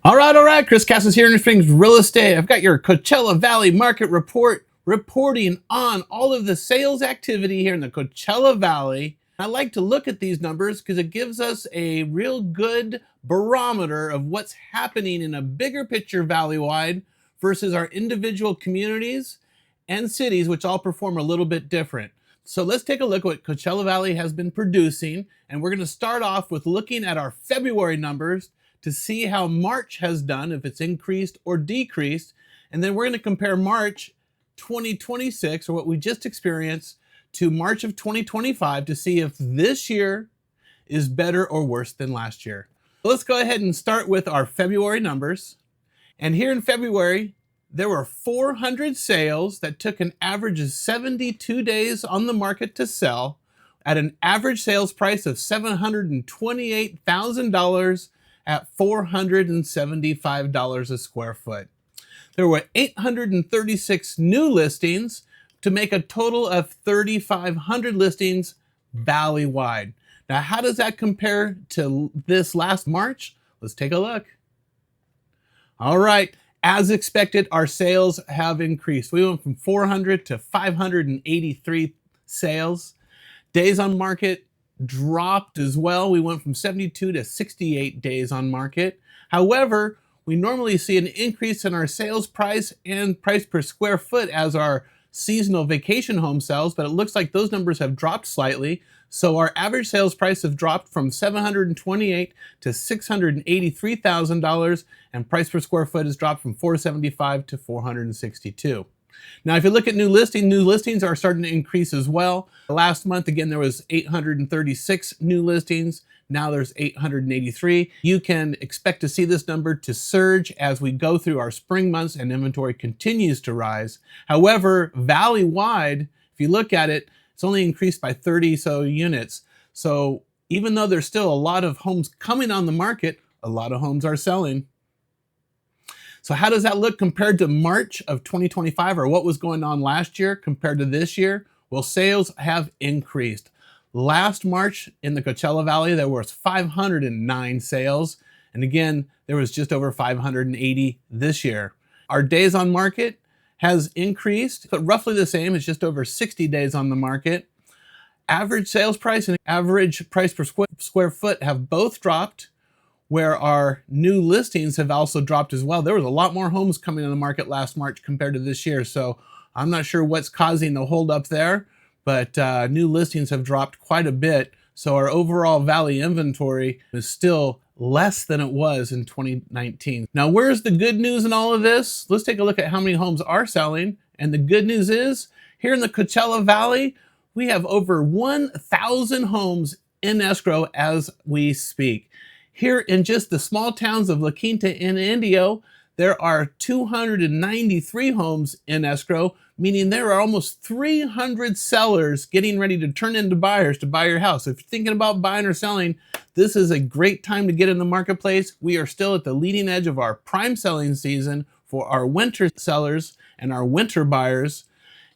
All right. Chris Casas here in Springs Real Estate. I've got your Coachella Valley market report reporting on all of the sales activity here in the Coachella Valley. I like to look at these numbers because it gives us a real good barometer of what's happening in a bigger picture valley-wide versus our individual communities and cities, which all perform a little bit different. So let's take a look at what Coachella Valley has been producing. And we're going to start off with looking at our February numbers to see how March has done, if it's increased or decreased. And then we're going to compare March 2026, or what we just experienced, to March of 2025 to see if this year is better or worse than last year. Let's go ahead and start with our February numbers. And here in February, there were 400 sales that took an average of 72 days on the market to sell at an average sales price of $728,000 at $475 a square foot. There were 836 new listings to make a total of 3,500 listings valley-wide. Now, how does that compare to this last March? Let's take a look. All right, as expected, our sales have increased. We went from 400 to 583 sales. Days on market dropped as well. We went from 72 to 68 days on market. However, we normally see an increase in our sales price and price per square foot as our seasonal vacation home sells, but it looks like those numbers have dropped slightly. So our average sales price have dropped from $728 to $683,000, and price per square foot has dropped from $475 to $462. Now, if you look at new listings are starting to increase as well. Last month, again, there was 836 new listings. Now there's 883. You can expect to see this number to surge as we go through our spring months and inventory continues to rise. However, valley-wide, if you look at it, it's only increased by 30 so units. So even though there's still a lot of homes coming on the market, a lot of homes are selling. So how does that look compared to March of 2025, or what was going on last year compared to this year? Well, sales have increased. Last March in the Coachella Valley, there was 509 sales. And again, there was just over 580 this year. Our days on market has increased, but roughly the same. It's just over 60 days on the market. Average sales price and average price per square foot have both dropped, where our new listings have also dropped as well. There was a lot more homes coming on the market last March compared to this year. So I'm not sure what's causing the hold up there, but new listings have dropped quite a bit. So our overall valley inventory is still less than it was in 2019. Now, where's the good news in all of this? Let's take a look at how many homes are selling. And the good news is, here in the Coachella Valley, we have over 1,000 homes in escrow as we speak. Here in just the small towns of La Quinta and Indio, there are 293 homes in escrow, meaning there are almost 300 sellers getting ready to turn into buyers to buy your house. If you're thinking about buying or selling, this is a great time to get in the marketplace. We are still at the leading edge of our prime selling season for our winter sellers and our winter buyers.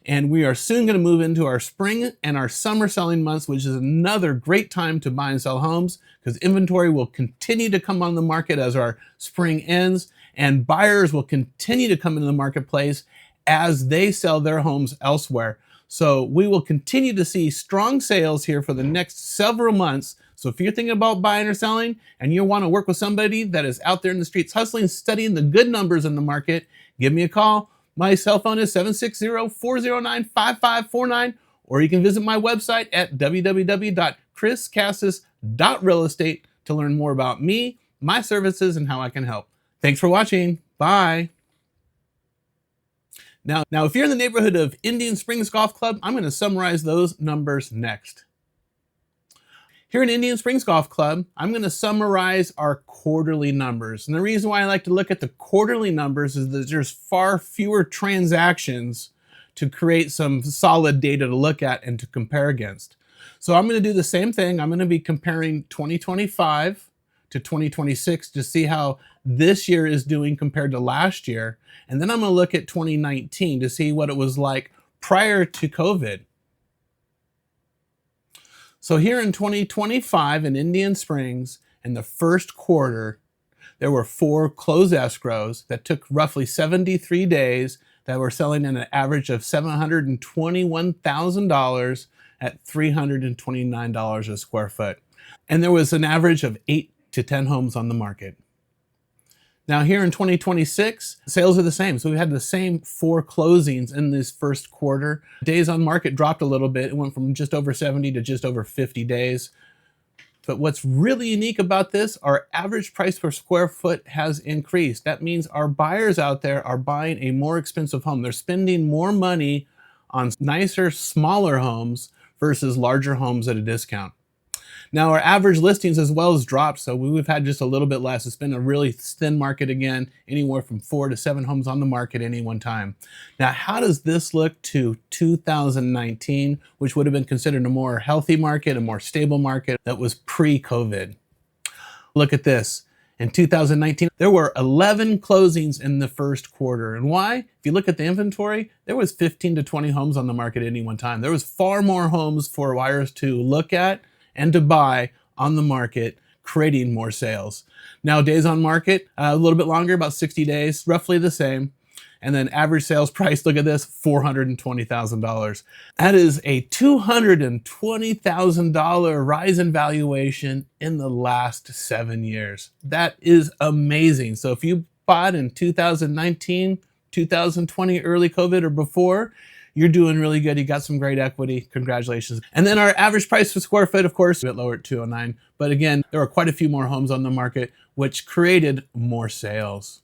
And we are soon going to move into our spring and our summer selling months, which is another great time to buy and sell homes because inventory will continue to come on the market as our spring ends, and buyers will continue to come into the marketplace as they sell their homes elsewhere. So we will continue to see strong sales here for the next several months. So if you're thinking about buying or selling and you want to work with somebody that is out there in the streets hustling, studying the good numbers in the market, give me a call. My cell phone is 760-409-5549, or you can visit my website at www.chriscasas.realestate to learn more about me, my services, and how I can help. Thanks for watching. Bye. Now, if you're in the neighborhood of Indian Springs Golf Club, I'm going to summarize those numbers next. Here in Indian Springs Golf Club, I'm going to summarize our quarterly numbers. And the reason why I like to look at the quarterly numbers is that there's far fewer transactions to create some solid data to look at and to compare against. So I'm going to do the same thing. I'm going to be comparing 2025 to 2026 to see how this year is doing compared to last year. And then I'm going to look at 2019 to see what it was like prior to COVID. So here in 2025 in Indian Springs, in the first quarter, there were 4 closed escrows that took roughly 73 days that were selling at an average of $721,000 at $329 a square foot. And there was an average of 8 to 10 homes on the market. Now here in 2026, sales are the same. So we had the same 4 closings in this first quarter. Days on market dropped a little bit. It went from just over 70 to just over 50 days. But what's really unique about this, our average price per square foot has increased. That means our buyers out there are buying a more expensive home. They're spending more money on nicer, smaller homes versus larger homes at a discount. Now our average listings as well has dropped, so we've had just a little bit less. It's been a really thin market again, anywhere from 4 to 7 homes on the market any one time. Now how does this look to 2019, which would have been considered a more healthy market, a more stable market that was pre-COVID? Look at this. In 2019, there were 11 closings in the first quarter. And why? If you look at the inventory, there was 15 to 20 homes on the market at any one time. There was far more homes for buyers to look at and to buy on the market, creating more sales. Now days on market, a little bit longer, about 60 days, roughly the same. And then average sales price, look at this, $420,000. That is a $220,000 rise in valuation in the last 7 years. That is amazing. So if you bought in 2019, 2020, early COVID or before, you're doing really good. You got some great equity. Congratulations. And then our average price per square foot, of course, a bit lower at 209. But again, there are quite a few more homes on the market, which created more sales.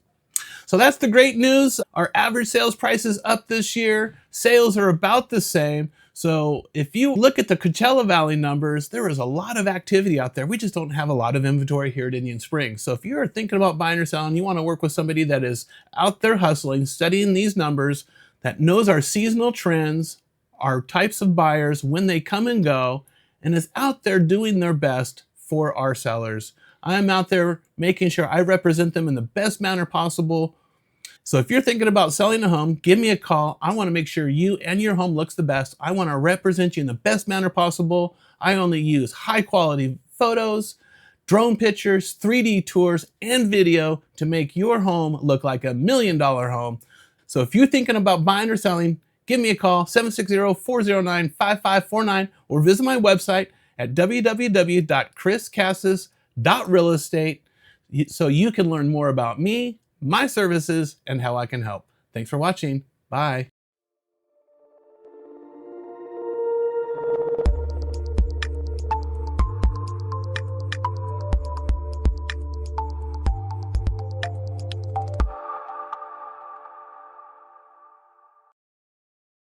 So that's the great news. Our average sales price is up this year. Sales are about the same. So if you look at the Coachella Valley numbers, there is a lot of activity out there. We just don't have a lot of inventory here at Indian Springs. So if you're thinking about buying or selling, you want to work with somebody that is out there hustling, studying these numbers, that knows our seasonal trends, our types of buyers, when they come and go, and is out there doing their best for our sellers. I'm out there making sure I represent them in the best manner possible. So if you're thinking about selling a home, give me a call. I want to make sure you and your home looks the best. I want to represent you in the best manner possible. I only use high quality photos, drone pictures, 3D tours, and video to make your home look like $1 million home. So if you're thinking about buying or selling, give me a call, 760-409-5549, or visit my website at www.chriscasas.realestate so you can learn more about me, my services, and how I can help. Thanks for watching. Bye.